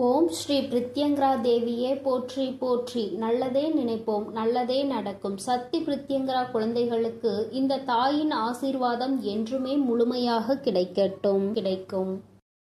ஓம் ஸ்ரீ பிரித்யங்கரா தேவியே போற்றி போற்றி. நல்லதே நினைப்போம், நல்லதே நடக்கும். சக்தி பிரித்யங்கரா குழந்தைகளுக்கு இந்த தாயின் ஆசீர்வாதம் என்றுமே முழுமையாக கிடைக்கும்.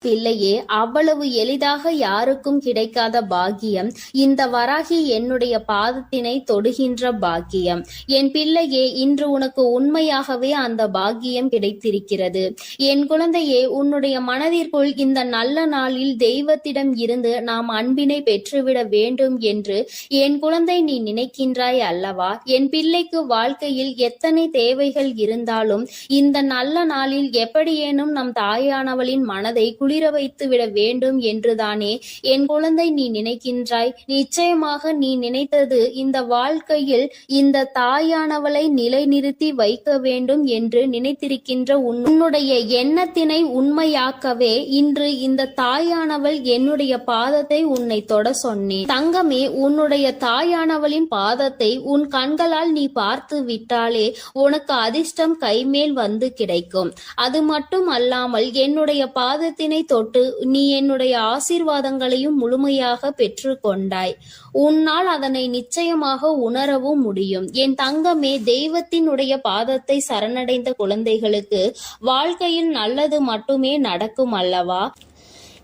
பிள்ளையே, அவ்வளவு எளிதாக யாருக்கும் கிடைக்காத பாக்கியம் இந்த வராகி என்னுடைய பாதத்தினை தொடுகின்ற பாக்கியம். என் பிள்ளையே, இன்று உனக்கு உண்மையாகவே அந்த பாக்கியம் கிடைத்திருக்கிறது. என் குழந்தையே, உன்னுடைய மனதிற்குள் இந்த நல்ல நாளில் தெய்வத்திடம் இருந்து நாம் அன்பினை பெற்றுவிட வேண்டும் என்று என் குழந்தை நீ நினைக்கின்றாய் அல்லவா? என் பிள்ளைக்கு வாழ்க்கையில் எத்தனை தேவைகள் இருந்தாலும் இந்த நல்ல நாளில் எப்படியேனும் நம் தாயானவளின் மனதை குளிர வைத்து விட வேண்டும் என்றுதானே என் குழந்தை நீ நினைக்கின்றாய். நிச்சயமாக நீ நினைத்தது இந்த வாழ்க்கையில் இந்த தாயானவளை நிலைநிறுத்தி வைக்க வேண்டும் என்று நினைத்திருக்கின்ற உன்னுடைய எண்ணத்தினை உண்மையாக்கவே இன்று இந்த தாயானவள் என்னுடைய பாதத்தை உன்னை தொட சொன்னேன். தங்கமே, உன்னுடைய தாயானவளின் பாதத்தை உன் கண்களால் நீ பார்த்து விட்டாலே உனக்கு அதிர்ஷ்டம் கைமேல் வந்து கிடைக்கும். அது மட்டும் அல்லாமல் என்னுடைய பாதத்தினை தொட்டு நீ என்னுடைய ஆசீர்வாதங்களையும் முழுமையாக பெற்று கொண்டாய். உன்னால் அதனை நிச்சயமாக உணரவும் முடியும். என் தங்கமே, தெய்வத்தினுடைய பாதத்தை சரணடைந்த குழந்தைகளுக்கு வாழ்க்கையில் நல்லது மட்டுமே நடக்கும் அல்லவா?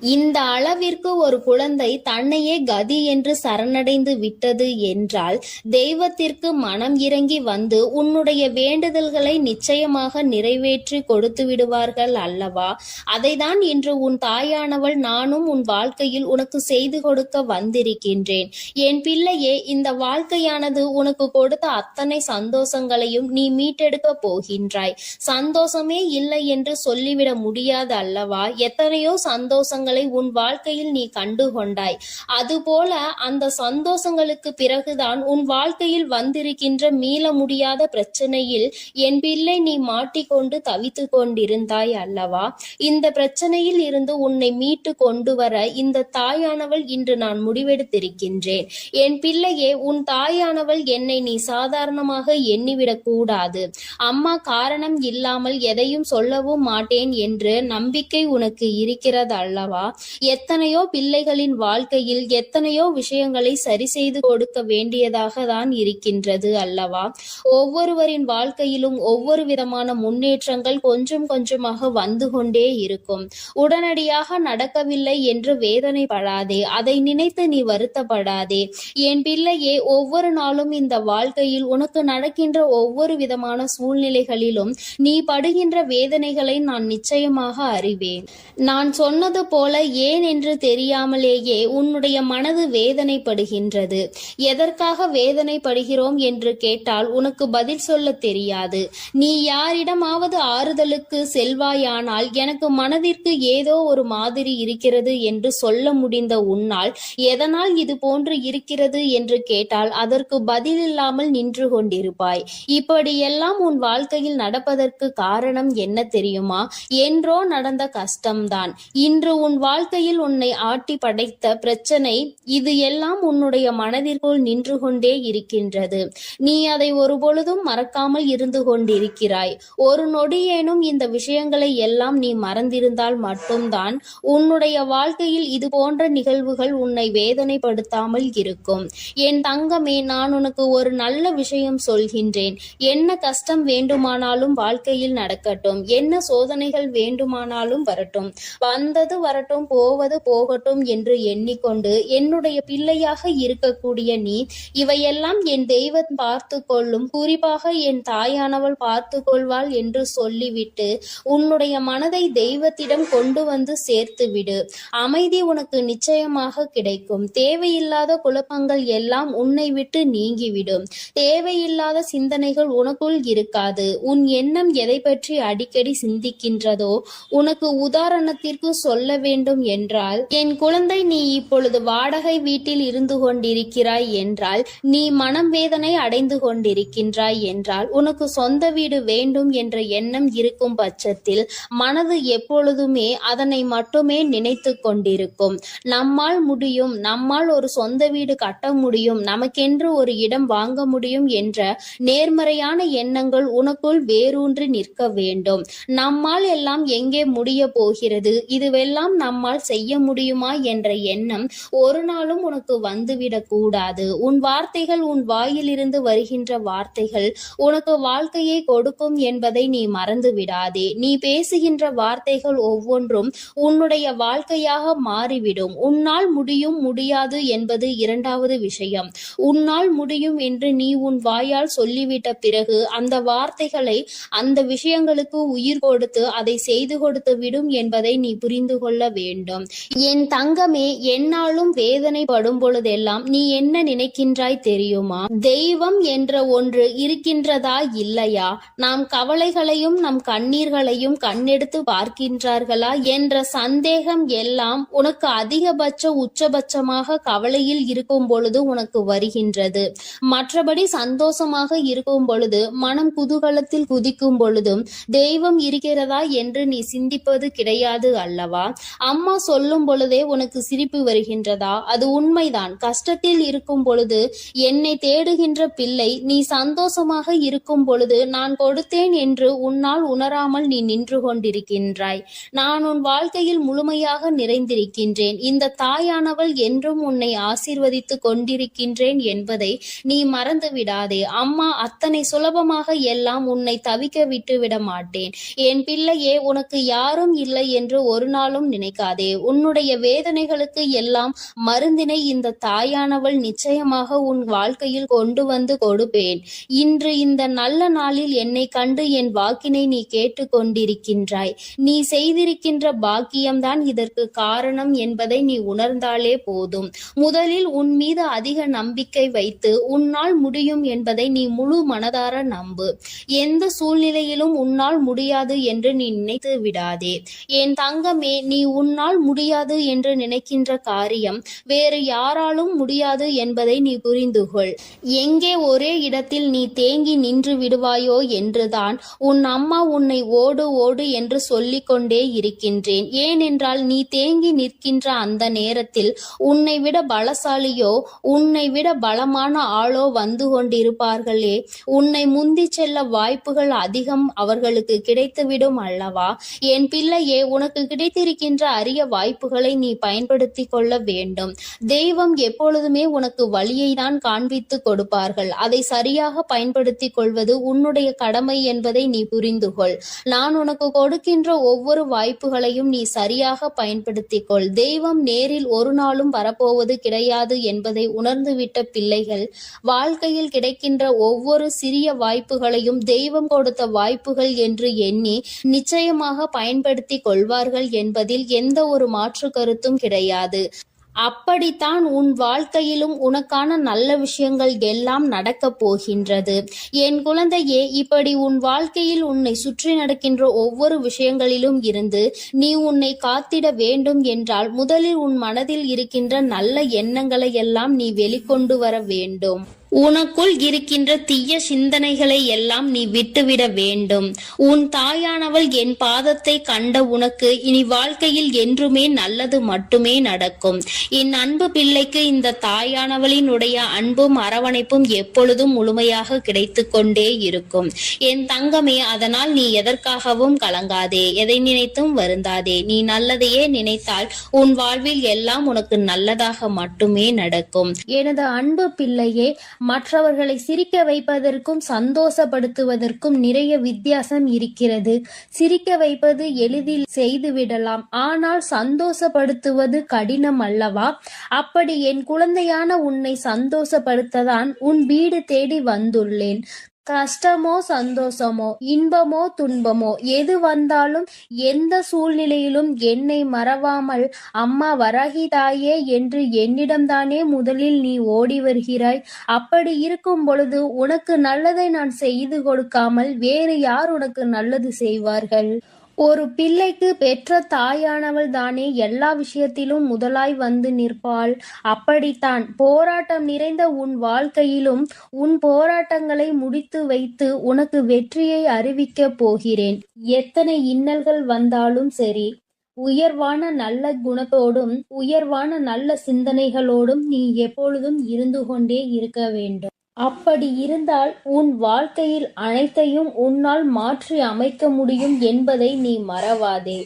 இந்த அளவிற்கு ஒரு குழந்தை தன்னையே கதி என்று சரணடைந்து விட்டது என்றால் தெய்வத்திற்கு மனம் இறங்கி வந்து உன்னுடைய வேண்டுதல்களை நிச்சயமாக நிறைவேற்றி கொடுத்து விடுவார்கள் அல்லவா? அதைதான் இன்று உன் தாயானவள் நானும் உன் வாழ்க்கையில் உனக்கு செய்து கொடுக்க வந்திருக்கின்றேன். என் பிள்ளையே, இந்த வாழ்க்கையானது உனக்கு கொடுத்த அத்தனை சந்தோஷங்களையும் நீ மீட்டெடுக்க போகின்றாய். சந்தோஷமே இல்லை என்று சொல்லிவிட முடியாது அல்லவா? எத்தனையோ சந்தோஷங்கள் உன் வாழ்க்கையில் நீ கண்டு கொண்டாய். அதுபோல அந்த சந்தோஷங்களுக்கு பிறகுதான் உன் வாழ்க்கையில் வந்திருக்கின்ற மீள முடியாத பிரச்சனையில் என் பிள்ளை நீ மாட்டிக்கொண்டு தவித்து கொண்டிருந்தாய் அல்லவா? இந்த பிரச்சனையில் இருந்து உன்னை மீட்டு கொண்டு வர இந்த தாயானவள் இன்று நான் முடிவெடுத்திருக்கின்றேன். என் பிள்ளையே, உன் தாயானவள் என்னை நீ சாதாரணமாக எண்ணிவிடக் கூடாது. அம்மா காரணம் இல்லாமல் எதையும் சொல்லவும் மாட்டேன் என்று நம்பிக்கை உனக்கு இருக்கிறது அல்லவா? எத்தனையோ பிள்ளைகளின் வாழ்க்கையில் எத்தனையோ விஷயங்களை சரி செய்து கொடுக்க வேண்டியதாக தான் இருக்கின்றது அல்லவா? ஒவ்வொருவரின் வாழ்க்கையிலும் ஒவ்வொரு விதமான முன்னேற்றங்கள் கொஞ்சம் கொஞ்சமாக வந்து கொண்டே இருக்கும். உடனடியாக நடக்கவில்லை என்று வேதனைப்படாதே, அதை நினைத்து நீ வருத்தப்படாதே. என் பிள்ளையே, ஒவ்வொரு நாளும் இந்த வாழ்க்கையில் உனக்கு நடக்கின்ற ஒவ்வொரு விதமான சூழ்நிலைகளிலும் நீ படுகின்ற வேதனைகளை நான் நிச்சயமாக அறிவேன். நான் சொன்னது போல ஏன் என்று தெரியாமலேயே உன்னுடைய மனது வேதனைப்படுகின்றது. எதற்காக வேதனைப்படுகிறோம் என்று கேட்டால் உனக்கு பதில் சொல்ல தெரியாது. நீ யாரிடமாவது ஆறுதலுக்கு செல்வாயானால் எனக்கு மனதிற்கு ஏதோ ஒரு மாதிரி இருக்கிறது என்று சொல்ல முடிந்த உன்னால் எதனால் இது போன்று இருக்கிறது என்று கேட்டால் அதற்கு பதில் இல்லாமல் நின்று கொண்டிருப்பாய். இப்படியெல்லாம் உன் வாழ்க்கையில் நடப்பதற்கு காரணம் என்ன தெரியுமா? என்றோ நடந்த கஷ்டம்தான் இன்று உன் வாழ்க்கையில் உன்னை ஆட்டி படைத்த பிரச்சனை. இது எல்லாம் உன்னுடைய மனதிற்குள் நின்று கொண்டே இருக்கின்றது. நீ அதை ஒருபொழுதும் மறக்காமல் இருந்து கொண்டிருக்கிறாய். ஒரு நொடியேனும் இந்த விஷயங்களை எல்லாம் நீ மறந்திருந்தால் மட்டும்தான் உன்னுடைய வாழ்க்கையில் இது போன்ற நிகழ்வுகள் உன்னை வேதனைப்படுத்தாமல் இருக்கும். என் தங்கமே, நான் உனக்கு ஒரு நல்ல விஷயம் சொல்கின்றேன். என்ன கஷ்டம் வேண்டுமானாலும் வாழ்க்கையில் நடக்கட்டும், என்ன சோதனைகள் வேண்டுமானாலும் வரட்டும், வந்தது வரட்டும், போவது போகட்டும் என்று எண்ணிக்கொண்டு என்னுடைய பிள்ளையாக இருக்கக்கூடிய நீ இவையெல்லாம் என் தெய்வம் பார்த்து கொள்ளும், குறிப்பாக என் தாயானவள் பார்த்து கொள்வாள் என்று சொல்லிவிட்டு உன்னுடைய மனதை தெய்வத்திடம் கொண்டு வந்து சேர்த்து விடு. அமைதி உனக்கு நிச்சயமாக கிடைக்கும். தேவையில்லாத குழப்பங்கள் எல்லாம் உன்னை விட்டு நீங்கிவிடும். தேவையில்லாத சிந்தனைகள் உனக்குள் இருக்காது. உன் எண்ணம் எதை பற்றி அடிக்கடி சிந்திக்கின்றதோ, உனக்கு உதாரணத்திற்கு சொல்ல வேண்டும் என்றால், என் குழந்தை, நீ இப்பொழுது வாடகை வீட்டில் இருந்து கொண்டிருக்கிறாய் என்றால், நீ மனம் வேதனை அடைந்து கொண்டிருக்கின்றாய் என்றால், உனக்கு சொந்த வீடு வேண்டும் என்ற எண்ணம் இருக்கும் பட்சத்தில் மனது எப்பொழுதுமே அதனை மட்டுமே நினைத்து கொண்டிருக்கும். நம்மால் முடியும், நம்மால் ஒரு சொந்த வீடு கட்ட முடியும், நமக்கென்று ஒரு இடம் வாங்க முடியும் என்ற நேர்மறையான எண்ணங்கள் உனக்குள் வேரூன்றி நிற்க வேண்டும். நம்மால் எல்லாம் எங்கே முடிய போகிறது, இதுவெல்லாம் நம்மால் செய்ய முடியுமா என்ற எண்ணம் ஒரு நாளும் உனக்கு வந்துவிடக் கூடாது. உன் வார்த்தைகள், உன் வாயிலிருந்து வருகின்ற வார்த்தைகள் உனக்கு வாழ்க்கையை கொடுக்கும் என்பதை நீ மறந்து விடாதே. நீ பேசுகின்ற வார்த்தைகள் ஒவ்வொன்றும் உன்னுடைய வாழ்க்கையாக மாறிவிடும். உன்னால் முடியும், முடியாது என்பது இரண்டாவது விஷயம். உன்னால் முடியும் என்று நீ உன் வாயால் சொல்லிவிட்ட பிறகு அந்த வார்த்தைகளை, அந்த விஷயங்களுக்கு உயிர் கொடுத்து அதை செய்து கொடுத்து விடும் என்பதை நீ புரிந்து கொள்ள வேண்டும். என் தங்கமே, என்னாலும் வேதனைப்படும் பொழுதெல்லாம் நீ என்ன நினைக்கின்றாய் தெரியுமா? தெய்வம் என்ற ஒன்று இருக்கின்றதா இல்லையா? நாம் கவலைகளையும் நம் கண்ணீர்களையும் கண்ணெடுத்து பார்க்கின்றார்களா என்ற சந்தேகம் எல்லாம் உனக்கு அதிகபட்ச உச்சபட்சமாக கவலையில் இருக்கும் பொழுது உனக்கு வருகின்றது. மற்றபடி சந்தோஷமாக இருக்கும் பொழுது, மனம் குதூகலத்தில் குதிக்கும் பொழுதும் தெய்வம் இருக்கிறதா என்று நீ சிந்திப்பது கிடையாது அல்லவா? அம்மா சொல்லும் பொழுதே உனக்கு சிரிப்பு வருகின்றதா? அது உண்மைதான். கஷ்டத்தில் இருக்கும் பொழுது என்னை தேடுகின்ற பிள்ளை, நீ சந்தோஷமாக இருக்கும் பொழுது நான் கொடுத்தேன் என்று உன்னால் உணராமல் நீ நின்று கொண்டிருக்கின்றாய். நான் உன் வாழ்க்கையில் முழுமையாக நிறைந்திருக்கின்றேன். இந்த தாயானவள் என்றும் உன்னை ஆசீர்வதித்து கொண்டிருக்கின்றேன் என்பதை நீ மறந்து விடாதே. அம்மா அத்தனை சுலபமாக எல்லாம் உன்னை தவிக்க விட்டு விட மாட்டேன். என் பிள்ளையே, உனக்கு யாரும் இல்லை என்று ஒரு நாளும் நினைக்காதே. உன்னுடைய வேதனைகளுக்கு எல்லாம் மருந்தினை இந்த தாயானவள் நிச்சயமாக உன் வாழ்க்கையில் கொண்டு வந்து கொடுப்பேன். இன்று இந்த நல்ல நாளில் என்னை கண்டு என் வாக்கினை நீ கேட்டு கொண்டிருக்கின்றாய். நீ செய்திருக்கின்ற பாக்கியம்தான் இதற்கு காரணம் என்பதை நீ உணர்ந்தாலே போதும். முதலில் உன் மீது அதிக நம்பிக்கை வைத்து உன்னால் முடியும் என்பதை நீ முழு மனதார நம்பு. எந்த சூழ்நிலையிலும் உன்னால் முடியாது என்று நீ நினைத்து விடாதே. என் தங்கமே, நீ உன்னால் முடியாது என்று நினைக்கின்ற காரியம் வேறு யாராலும் முடியாது என்பதை நீ புரிந்து கொள். எங்கே ஒரே இடத்தில் நீ தேங்கி நின்று விடுவாயோ என்றுதான் உன் அம்மா உன்னை ஓடு ஓடு என்று சொல்லிக் கொண்டே இருக்கின்றேன். ஏனென்றால் நீ தேங்கி நிற்கின்ற அந்த நேரத்தில் உன்னை விட பலசாலியோ, உன்னை விட பலமான ஆளோ வந்து கொண்டிருப்பார்களே. உன்னை முந்தி செல்ல வாய்ப்புகள் அதிகம் அவர்களுக்கு கிடைத்துவிடும் அல்லவா? என் பிள்ளையே, உனக்கு கிடைத்திருக்கின்ற அரிய வாய்ப்புகளை நீ பயன்படுத்தி கொள்ள வேண்டும். தெய்வம் எப்பொழுதுமே உனக்கு வழியை தான் காண்பித்து கொடுப்பார்கள். அதை சரியாக பயன்படுத்தி கொள்வது உன்னுடைய கடமை என்பதை நீ புரிந்து கொள். நான் உனக்கு கொடுக்கின்ற ஒவ்வொரு வாய்ப்புகளையும் நீ சரியாக பயன்படுத்திக் கொள். தெய்வம் நேரில் ஒரு நாளும் வரப்போவது கிடையாது என்பதை உணர்ந்துவிட்ட பிள்ளைகள் வாழ்க்கையில் கிடைக்கின்ற ஒவ்வொரு சிறிய வாய்ப்புகளையும் தெய்வம் கொடுத்த வாய்ப்புகள் என்று எண்ணி நிச்சயமாக பயன்படுத்தி கொள்வார்கள் என்பதில் எந்த ஒரு மாற்று கருத்தும் கிடையாது. அப்படித்தான் உன் வாழ்க்கையிலும் உனக்கான நல்ல விஷயங்கள் எல்லாம் நடக்கப் போகின்றது. என் குழந்தையே, இப்படி உன் வாழ்க்கையில் உன்னை சுற்றி நடக்கின்ற ஒவ்வொரு விஷயங்களிலும் இருந்து நீ உன்னை காத்திட வேண்டும் என்றால் முதலில் உன் மனதில் இருக்கின்ற நல்ல எண்ணங்களை எல்லாம் நீ வெளிக்கொண்டு வர வேண்டும். உனக்குள் இருக்கின்ற தீய சிந்தனைகளை எல்லாம் நீ விட்டுவிட வேண்டும். உன் தாயானவள் என் பாதத்தை கண்ட உனக்கு இனி வாழ்க்கையில் என்றுமே நல்லது மட்டுமே நடக்கும். என் அன்பு பிள்ளைக்கு இந்த தாயானவளினுடைய அன்பும் அரவணைப்பும் எப்பொழுதும் முழுமையாக கிடைத்து கொண்டே இருக்கும். என் தங்கமே, அதனால் நீ எதற்காகவும் கலங்காதே, எதை நினைத்தும் வருந்தாதே. நீ நல்லதையே நினைத்தால் உன் வாழ்வில் எல்லாம் உனக்கு நல்லதாக மட்டுமே நடக்கும். எனது அன்பு பிள்ளையே, மற்றவர்களை சிரிக்க வைப்பதற்கும் சந்தோஷப்படுத்துவதற்கும் நிறைய வித்தியாசம் இருக்கிறது. சிரிக்க வைப்பது எளிதில் செய்துவிடலாம், ஆனால் சந்தோஷப்படுத்துவது கடினம் அல்லவா? அப்படி என் குழந்தையான உன்னை சந்தோஷப்படுத்ததான் உன் வீடு தேடி வந்துள்ளேன். கஷ்டமோ சந்தோஷமோ, இன்பமோ துன்பமோ, எது வந்தாலும் எந்த சூழ்நிலையிலும் என்னை மறவாமல் அம்மா வராகி தாயே என்று என்னிடம்தானே முதலில் நீ ஓடி வருகிறாய். அப்படி இருக்கும் பொழுது உனக்கு நல்லதை நான் செய்து கொடுக்காமல் வேறு யார் உனக்கு நல்லது செய்வார்கள்? ஒரு பிள்ளைக்கு பெற்ற தாயானவள் தானே எல்லா விஷயத்திலும் முதலாய் வந்து நிற்பாள். அப்படித்தான் போராட்டம் நிறைந்த உன் வாழ்க்கையிலும் உன் போராட்டங்களை முடித்து வைத்து உனக்கு வெற்றியை அறிவிக்கப் போகிறேன். எத்தனை இன்னல்கள் வந்தாலும் சரி, உயர்வான நல்ல குணத்தோடும் உயர்வான நல்ல சிந்தனைகளோடும் நீ எப்பொழுதும் இருந்து கொண்டே இருக்க வேண்டும். அப்படி இருந்தால் உன் வாழ்க்கையில் அனைத்தையும் உன்னால் மாற்றி அமைக்க முடியும் என்பதை நீ மறவாதே.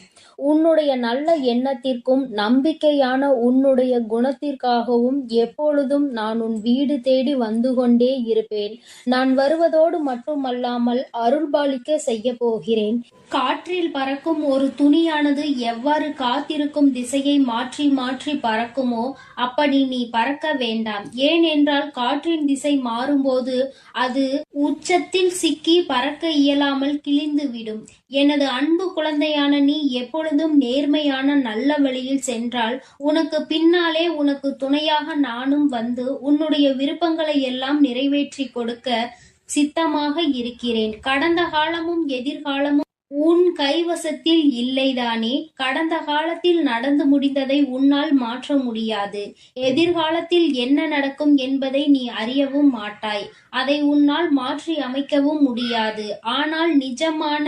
உன்னுடைய நல்ல எண்ணத்திற்கும் நம்பிக்கையான உன்னுடைய குணத்திற்காகவும் எப்பொழுதும் நான் உன் வீடு தேடி வந்து கொண்டே இருப்பேன். நான் வருவதோடு மட்டுமல்லாமல் அருள்பாலிக்க செய்ய போகிறேன். காற்றில் பறக்கும் ஒரு துணியானது எவ்வாறு காத்திருக்கும் திசையை மாற்றி மாற்றி பறக்குமோ அப்படி நீ பறக்க வேண்டாம். ஏனென்றால் காற்றின் திசை மாறும்போது அது உச்சத்தில் சிக்கி பறக்க இயலாமல் கிழிந்துவிடும். எனது அன்பு குழந்தையான நீ எப்பொழுதும் நேர்மையான நல்ல வழியில் சென்றால் உனக்கு பின்னாலே உனக்கு துணையாக நானும் வந்து உன்னுடைய விருப்பங்களை எல்லாம் நிறைவேற்றி கொடுக்க சித்தமாக இருக்கிறேன். கடந்த காலமும் எதிர்காலமும் உன் கைவசத்தில் இல்லைதானே? கடந்த காலத்தில் நடந்து முடிந்ததை உன்னால் மாற்ற முடியாது. எதிர்காலத்தில் என்ன நடக்கும் என்பதை நீ அறியவும் மாட்டாய். அதை உன்னால் மாற்றி அமைக்கவும் முடியாது. ஆனால் நிஜமான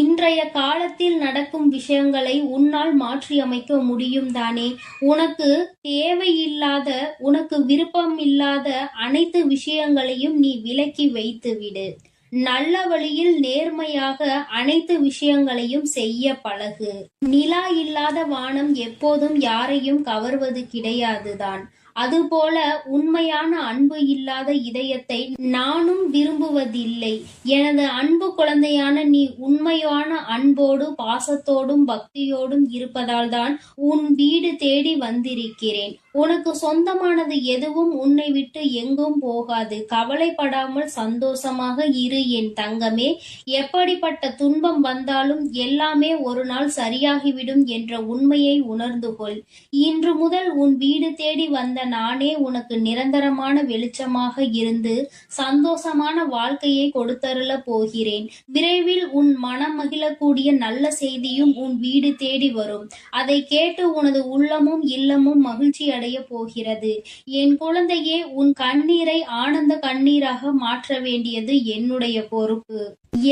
இன்றைய காலத்தில் நடக்கும் விஷயங்களை உன்னால் மாற்றி அமைக்க முடியும் தானே? உனக்கு தேவையில்லாத, உனக்கு விருப்பம் இல்லாத அனைத்து விஷயங்களையும் நீ விலக்கி வைத்துவிடு. நல்ல வழியில் நேர்மையாக அனைத்து விஷயங்களையும் செய்ய பழகு. நிலா இல்லாத வானம் எப்போதும் யாரையும் கவர்வது கிடையாதுதான். அதுபோல உண்மையான அன்பு இல்லாத இதயத்தை நானும் விரும்புவதில்லை. எனது அன்பு குழந்தையான நீ உண்மையான அன்போடு பாசத்தோடும் பக்தியோடும் இருப்பதால் தான் உன் வீடு தேடி வந்திருக்கிறேன். உனக்கு சொந்தமானது எதுவும் உன்னை விட்டு எங்கும் போகாது. கவலைப்படாமல் சந்தோஷமாக இரு என் தங்கமே. எப்படிப்பட்ட துன்பம் வந்தாலும் எல்லாமே ஒரு நாள் சரியாகிவிடும் என்ற உண்மையை உணர்ந்து கொள். இன்று முதல் உன் வீடு தேடி வந்த நானே உனக்கு நிரந்தரமான வெளிச்சமாக இருந்து சந்தோஷமான வாழ்க்கையை கொடுத்தருள போகிறேன். விரைவில் உன் மனம் மகிழக்கூடிய நல்ல செய்தியும் உன் வீடு தேடி வரும். அதை கேட்டு உனது உள்ளமும் இல்லமும் மகிழ்ச்சி அடைய போகிறது. என் குழந்தையே, உன் கண்ணீரை ஆனந்த கண்ணீராக மாற்ற வேண்டியது என்னுடைய பொறுப்பு.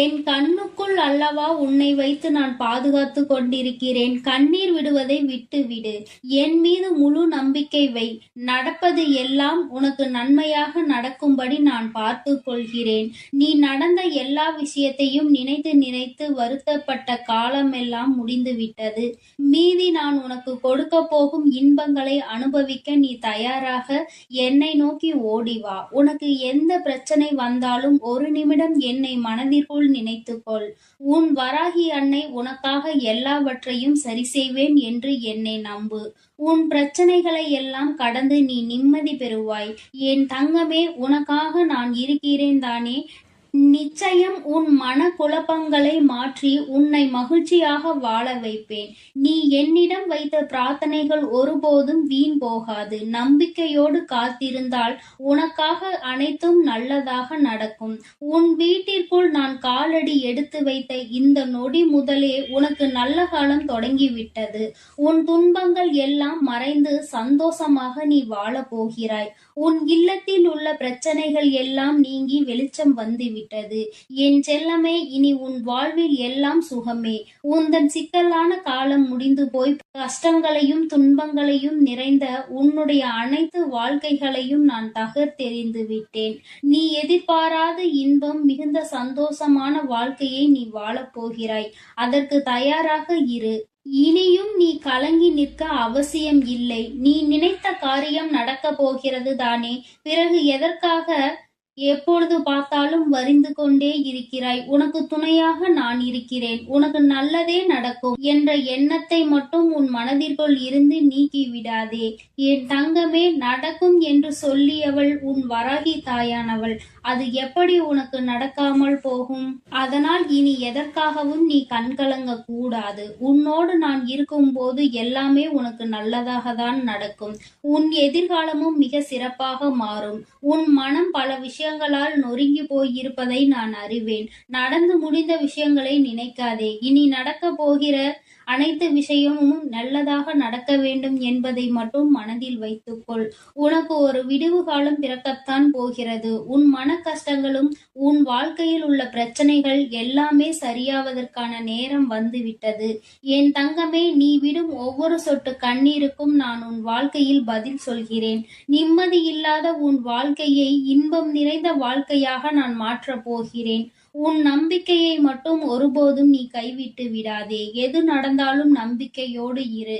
என் கண்ணுக்குள் அல்லவா உன்னை வைத்து நான் பாதுகாத்து கொண்டிருக்கிறேன். கண்ணீர் விடுவதை விட்டுவிடு. என் மீது முழு நம்பிக்கை வை. நடப்பது எல்லாம் உனக்கு நன்மையாக நடக்கும்படி நான் பார்த்து கொள்கிறேன். நீ நடந்த எல்லா விஷயத்தையும் நினைத்து நினைத்து வருத்தப்பட்ட காலமெல்லாம் முடிந்துவிட்டது. மீதி நான் உனக்கு கொடுக்க போகும் இன்பங்களை அனுபவிக்க நீ தயாராக என்னை நோக்கி ஓடிவா. உனக்கு எந்த பிரச்சனை வந்தாலும் ஒரு நிமிடம் என்னை மனதிற்குள் நினைத்துக்கொள். உன் வராகி அன்னை உனக்காக எல்லாவற்றையும் சரி செய்வேன் என்று என்னை நம்பு. உன் பிரச்சனைகளை எல்லாம் கடந்து நீ நிம்மதி பெறுவாய். என் தங்கமே, உனக்காக நான் இருக்கிறேன் தானே? நிச்சயம் உன் மன குழப்பங்களை மாற்றி உன்னை மகிழ்ச்சியாக வாழ வைப்பேன். நீ என்னிடம் வைத்த பிரார்த்தனைகள் ஒருபோதும் வீண் போகாது. நம்பிக்கையோடு காத்திருந்தால் உனக்காக அனைத்தும் நல்லதாக நடக்கும். உன் வீட்டிற்குள் நான் காலடி எடுத்து வைத்த இந்த நொடி முதலே உனக்கு நல்ல காலம் தொடங்கிவிட்டது. உன் துன்பங்கள் எல்லாம் மறைந்து சந்தோஷமாக நீ வாழ போகிறாய். உன் இல்லத்தில் உள்ள பிரச்சனைகள் எல்லாம் நீங்கி வெளிச்சம் வந்துவிட்டது. என் செல்லமே, இனி உன் வாழ்வில் எல்லாம் சுகமே. உந்தன் சிக்கலான காலம் முடிந்து போய் கஷ்டங்களையும் துன்பங்களையும் நிறைந்த உன்னுடைய அனைத்து வாழ்க்கைகளையும் நான் தகர்த்தெறிந்து விட்டேன். நீ எதிர்பாராத இன்பம் மிகுந்த சந்தோஷமான வாழ்க்கையை நீ வாழப் போகிறாய். அதற்கு தயாராக இரு. இனியும் நீ கலங்கி நிற்க அவசியம் இல்லை. நீ நினைத்த காரியம் நடக்கப் போகிறது தானே? பிறகு எதற்காக எப்பொழுது பார்த்தாலும் வரிந்து கொண்டே இருக்கிறாய்? உனக்கு துணையாக நான் இருக்கிறேன். உனக்கு நல்லதே நடக்கும் என்ற எண்ணத்தை மட்டும் உன் மனதிற்குள் இருந்து நீக்கி விடாதே. என் தங்கமே, நடக்கும் என்று சொல்லியவள் உன் வராகி தாயானவள். அது எப்படி உனக்கு நடக்காமல் போகும்? அதனால் இனி எதற்காகவும் நீ கண்கலங்க கூடாது. உன்னோடு நான் இருக்கும் போது எல்லாமே உனக்கு நல்லதாக தான் நடக்கும். உன் எதிர்காலமும் மிக சிறப்பாக மாறும். உன் மனம் பல விஷயங்களால் நொறுங்கி போயிருப்பதை நான் அறிவேன். நடந்து முடிந்த விஷயங்களை நினைக்காதே. இனி நடக்க போகிற அனைத்து விஷயமும் நல்லதாக நடக்க வேண்டும் என்பதை மட்டும் மனதில் வைத்துக்கொள். உனக்கு ஒரு விடுவு காலம் பிறக்கத்தான் போகிறது. உன் மன கஷ்டங்களும் உன் வாழ்க்கையில் உள்ள பிரச்சனைகள் எல்லாமே சரியாவதற்கான நேரம் வந்துவிட்டது. என் தங்கமே, நீ விடும் ஒவ்வொரு சொட்டு கண்ணீருக்கும் நான் உன் வாழ்க்கையில் பதில் சொல்கிறேன். நிம்மதி இல்லாத உன் வாழ்க்கையை இன்பம் நிறைந்த வாழ்க்கையாக நான் மாற்றப் போகிறேன். உன் நம்பிக்கையை மட்டும் ஒருபோதும் நீ கைவிட்டு விடாதே. எது நடந்தாலும் நம்பிக்கையோடு இரு.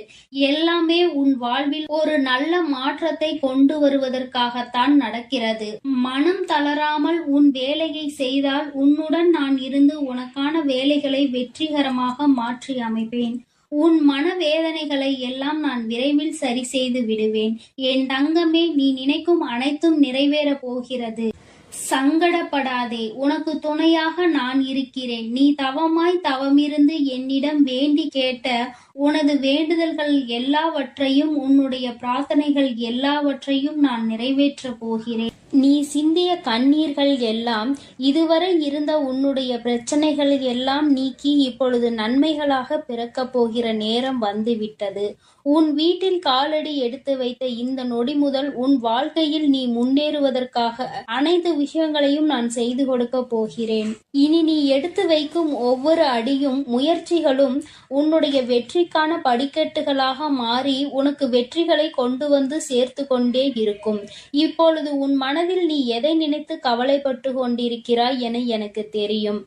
எல்லாமே உன் வாழ்வில் ஒரு நல்ல மாற்றத்தை கொண்டு வருவதற்காகத்தான் நடக்கிறது. மனம் தளராமல் உன் வேலையை செய்தால் உன்னுடன் நான் இருந்து உனக்கான வேலைகளை வெற்றிகரமாக மாற்றி அமைப்பேன். உன் மனவேதனைகளை எல்லாம் நான் விரைவில் சரி செய்து விடுவேன். என் தங்கமே, நீ நினைக்கும் அனைத்தும் நிறைவேறப் போகிறது. சங்கடப்படாதே, உனக்கு துணையாக நான் இருக்கிறேன். நீ தவமாய் தவமிருந்து என்னிடம் வேண்டி கேட்ட உனது வேண்டுதல்கள் எல்லாவற்றையும், உன்னுடைய பிரார்த்தனைகள் எல்லாவற்றையும் நான் நிறைவேற்றப் போகிறேன். நீ சிந்திய கண்ணீர்கள் எல்லாம், இதுவரை இருந்த உன்னுடைய பிரச்சனைகள் எல்லாம் நீக்கி இப்பொழுது நன்மைகளாக பிறக்கப் போகிற நேரம் வந்துவிட்டது. உன் வீட்டில் காலடி எடுத்து வைத்த இந்த நொடி முதல் உன் வாழ்க்கையில் நீ முன்னேறுவதற்காக அனைத்து விஷயங்களையும் நான் செய்து கொடுக்க போகிறேன். இனி நீ எடுத்து வைக்கும் ஒவ்வொரு அடியும் முயற்சிகளும் உன்னுடைய வெற்றிக்கான படிக்கட்டுகளாக மாறி உனக்கு வெற்றிகளை கொண்டு வந்து சேர்த்து கொண்டே இருக்கும். இப்பொழுது உன் மனதில் நீ எதை நினைத்து கவலைப்பட்டு கொண்டிருக்கிறாய் என எனக்கு தெரியும்.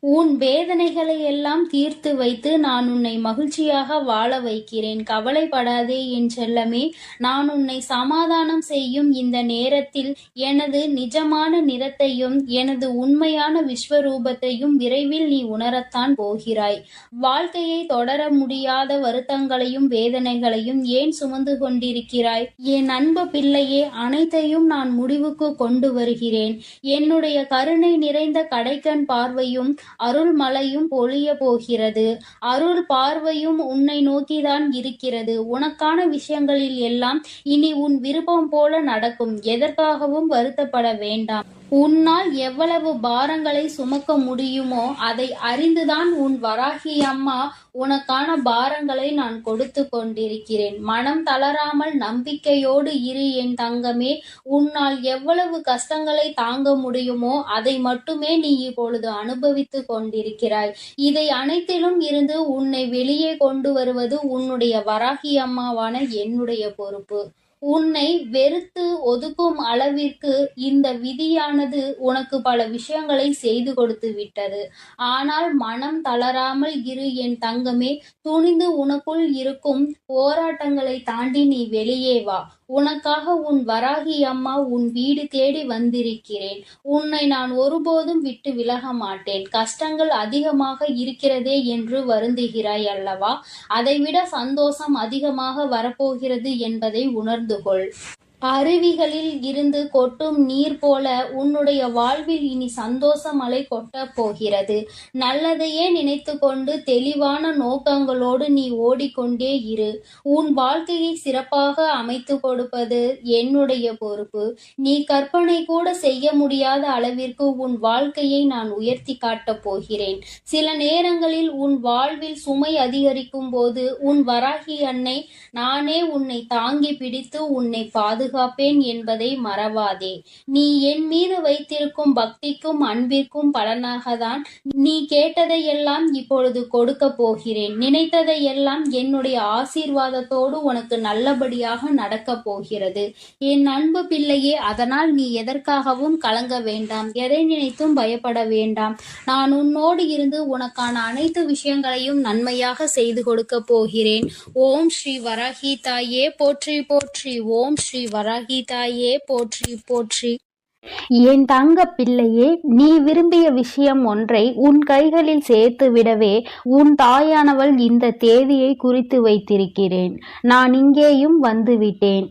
உன் வேதனைகளை எல்லாம் தீர்த்து வைத்து நான் உன்னை மகிழ்ச்சியாக வாழ வைக்கிறேன். கவலைப்படாதே என் செல்லமே. நான் உன்னை சமாதானம் செய்யும் இந்த நேரத்தில் எனது நிஜமான நிறத்தையும் எனது உண்மையான விஸ்வரூபத்தையும் விரைவில் நீ உணரத்தான் போகிறாய். வாழ்க்கையை தொடர முடியாத வருத்தங்களையும் வேதனைகளையும் ஏன் சுமந்து கொண்டிருக்கிறாய்? என் அன்பு பிள்ளையே, அனைத்தையும் நான் முடிவுக்கு கொண்டு வருகிறேன். என்னுடைய கருணை நிறைந்த கடைக்கண் பார்வையும் அருள் மழையும் பொழிய போகிறது. அருள் பார்வையும் உன்னை நோக்கிதான் இருக்கிறது. உனக்கான விஷயங்களில் எல்லாம் இனி உன் விருப்பம் போல நடக்கும். எதற்காகவும் வருத்தப்பட வேண்டாம். உன்னால் எவ்வளவு பாரங்களை சுமக்க முடியுமோ அதை அறிந்துதான் உன் வராகி அம்மா உனக்கான பாரங்களை நான் கொடுத்து கொண்டிருக்கிறேன். மனம் தளராமல் நம்பிக்கையோடு இரு என் தங்கமே. உன்னால் எவ்வளவு கஷ்டங்களை தாங்க முடியுமோ அதை மட்டுமே நீ இப்பொழுது அனுபவித்து கொண்டிருக்கிறாய். இதை அனைத்திலும் இருந்து உன்னை வெளியே கொண்டு வருவது உன்னுடைய வராகி அம்மாவான என்னுடைய பொறுப்பு. உன்னை வெறுத்து ஒதுக்கும் அளவிற்கு இந்த விதியானது உனக்கு பல விஷயங்களை செய்து கொடுத்து விட்டது. ஆனால் மனம் தளராமல் இரு என் தங்கமே. துணிந்து உனக்குள் இருக்கும் போராட்டங்களை தாண்டி நீ வெளியே வா. உனக்காக உன் வராகி அம்மா உன் வீடு தேடி வந்திருக்கிறேன். உன்னை நான் ஒருபோதும் விட்டு விலக மாட்டேன். கஷ்டங்கள் அதிகமாக இருக்கிறதே என்று வருந்துகிறாய் அல்லவா? அதைவிட சந்தோஷம் அதிகமாக வரப்போகிறது என்பதை உணர்ந்து கொள். அருவிகளில் இருந்து கொட்டும் நீர் போல உன்னுடைய வாழ்வில் இனி சந்தோஷ மழை கொட்டப் போகிறது. நல்லதையே நினைத்து கொண்டு தெளிவான நோக்கங்களோடு நீ ஓடிக்கொண்டே இரு. உன் வாழ்க்கையை சிறப்பாக அமைத்து கொடுப்பது என்னுடைய பொறுப்பு. நீ கற்பனை கூட செய்ய முடியாத அளவிற்கு உன் வாழ்க்கையை நான் உயர்த்தி காட்டப் போகிறேன். சில நேரங்களில் உன் வாழ்வில் சுமை அதிகரிக்கும் போது உன் வராகி அன்னை நானே உன்னை தாங்கி பிடித்து உன்னை பாதுகாப்பேன் என்பதை மறவாதே. நீ என் மீது வைத்திருக்கும் பக்திக்கும் அன்பிற்கும் பலனாகத்தான் நீ கேட்டதையெல்லாம் இப்பொழுது கொடுக்க போகிறேன். நினைத்ததையெல்லாம் என்னுடைய ஆசீர்வாதத்தோடு உனக்கு நல்லபடியாக நடக்கப் போகிறது என் அன்பு பிள்ளையே. அதனால் நீ எதற்காகவும் கலங்க வேண்டாம். எதை நினைத்தும் பயப்பட வேண்டாம். நான் உன்னோடு இருந்து உனக்கான அனைத்து விஷயங்களையும் நன்மையாக செய்து கொடுக்க போகிறேன். ஓம் ஸ்ரீ வராகி தாயே போற்றி போற்றி. ஓம் ஸ்ரீ வராகி தாயே போற்றி போற்றி. என் தங்க பிள்ளையே, நீ விரும்பிய விஷயம் ஒன்றை உன் கைகளில் சேர்த்து விடவே உன் தாயானவள் இந்த தேதியை குறித்து வைத்திருக்கிறேன். நான் இங்கேயும் வந்துவிட்டேன்.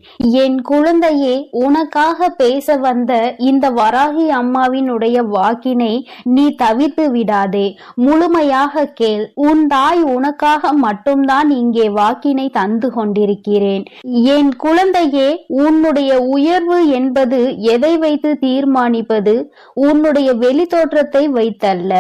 என் குழந்தையே, உனக்காக பேச வந்த இந்த வராகி அம்மாவினுடைய வாக்கினை நீ தவிர்த்து விடாதே. முழுமையாக கேள். உன் தாய் உனக்காக மட்டும்தான் இங்கே வாக்கினை தந்து கொண்டிருக்கிறேன். என் குழந்தையே, உன்னுடைய உயர்வு என்பது எதை வைத்து தீர்மானிப்பது உன்னுடைய வெளி தோற்றத்தை வைத்தல்ல,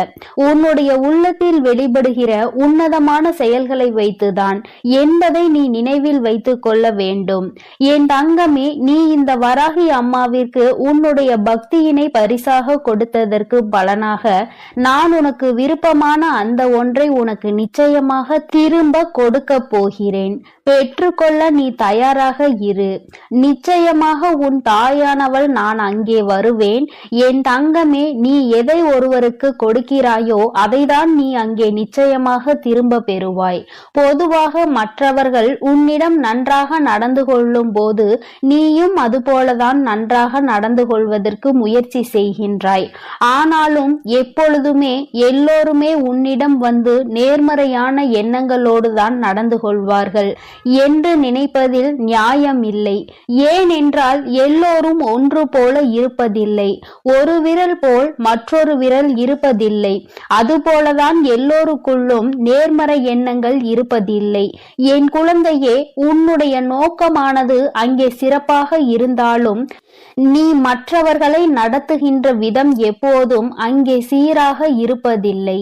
உன்னுடைய உள்ளத்தில் வெளிப்படுகிற உன்னதமான செயல்களை வைத்துதான் என்பதை நீ நினைவில் வைத்துக் கொள்ள வேண்டும். என் தங்கமே, நீ இந்த வராகி அம்மாவிற்கு உன்னுடைய பக்தியினை பரிசாக கொடுத்ததற்கு பலனாக நான் உனக்கு விருப்பமான அந்த ஒன்றை உனக்கு நிச்சயமாக திரும்ப கொடுக்க போகிறேன். பெற்றுக்கொள்ள நீ தயாராக இரு. நிச்சயமாக உன் தாயானவள் நான் அங்கே வருவேன். என் தங்கமே, நீ எதை ஒருவருக்கு கொடுக்கிறாயோ அதைதான் நீ அங்கே நிச்சயமாக திரும்ப பெறுவாய். பொதுவாக மற்றவர்கள் உன்னிடம் நன்றாக நடந்து கொள்ளும் போது நீயும் அதுபோலதான் நன்றாக நடந்து கொள்வதற்கு முயற்சி செய்கின்றாய். ஆனாலும் எப்பொழுதுமே எல்லோருமே உன்னிடம் வந்து நேர்மறையான எண்ணங்களோடு தான் நடந்து கொள்வார்கள் என்று நினைப்பதில் நியாயம் இல்லை. ஏனென்றால் எல்லோரும் ஒன்று போல இருப்பதில்லை. ஒரு விரல் போல் மற்றொரு விரல் இருப்பதில்லை. அதுபோலதான் எல்லோருக்குள்ளும் நேர்மறை எண்ணங்கள் இருப்பதில்லை. என் குழந்தையே, உன்னுடைய நோக்கமானது அங்கே சிறப்பாக இருந்தாலும் நீ மற்றவர்களை நடத்துகின்ற விதம் எப்போதும் அங்கே சீராக இருப்பதில்லை.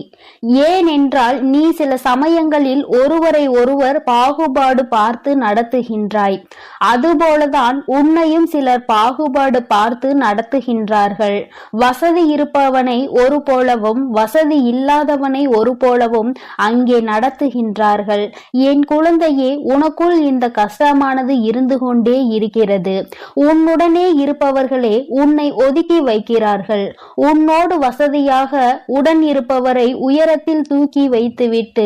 ஏனென்றால் நீ சில சமயங்களில் ஒருவரை ஒருவர் பாகுபாடு பார்த்து நடத்துகின்றாய். அதுபோலதான் உன்னையும் சிலர் பாகுபாடு பார்த்து நடத்துகின்றார்கள். வசதி இருப்பவனை ஒரு போலவும் வசதி இல்லாதவனை ஒரு போலவும் அங்கே நடத்துகின்றார்கள். என் குழந்தையே, உனக்குள் இந்த கஷ்டமானது இருந்து கொண்டே இருக்கிறது. உன்னுடனே இருப்பவர்களே உன்னை ஒதுக்கி வைக்கிறார்கள். உன்னோடு வசதியாக உடன் இருப்பவரை உயரத்தில் தூக்கி வைத்துவிட்டு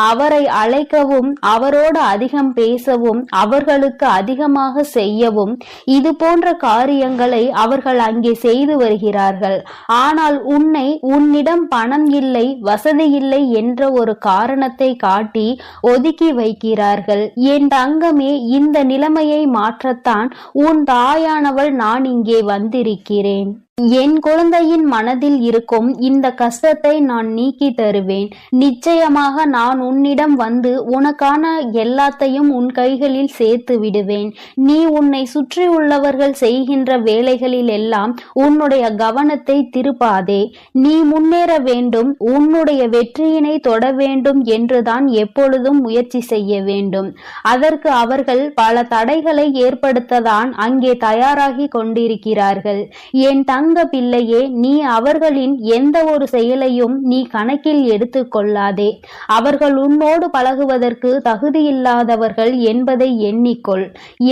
அவரை அழைக்கவும் அவரோடு அதிகம் பேசவும் அவர்களுக்கு அதிகமாக செய்யவும் இது போன்ற காரியங்களை அவர்கள் அங்கே செய்து வருகிறார்கள். ஆனால் உன்னை உன்னிடம் பணம் இல்லை, வசதி இல்லை என்ற ஒரு காரணத்தை காட்டி ஒதுக்கி வைக்கிறார்கள். என் தங்கமே, இந்த நிலைமையை மாற்றத்தான் உன் தாயானவள் நான் இங்கே வந்திருக்கிறேன். என் குழந்தையின் மனதில் இருக்கும் இந்த கஷ்டத்தை நான் நீக்கி தருவேன். நிச்சயமாக நான் உன்னிடம் வந்து உனக்கான எல்லாத்தையும் உன் கைகளில் சேர்த்து விடுவேன். நீ உன்னை சுற்றி உள்ளவர்கள் செய்கின்ற வேலைகளில் எல்லாம் உன்னுடைய கவனத்தை திருப்பாதே. நீ முன்னேற வேண்டும், உன்னுடைய வெற்றியினை தொட வேண்டும் என்றுதான் எப்பொழுதும் முயற்சி செய்ய வேண்டும். அதற்கு அவர்கள் பல தடைகளை ஏற்படுத்ததான் அங்கே தயாராகி கொண்டிருக்கிறார்கள். என் தங்க பிள்ளையே, நீ அவர்களின் எந்த ஒரு செயலையும் நீ கணக்கில் எடுத்து கொள்ளாதே. அவர்கள் உன்னோடு பழகுவதற்கு தகுதியில்லாதவர்கள் என்பதை எண்ணிக்கொள்.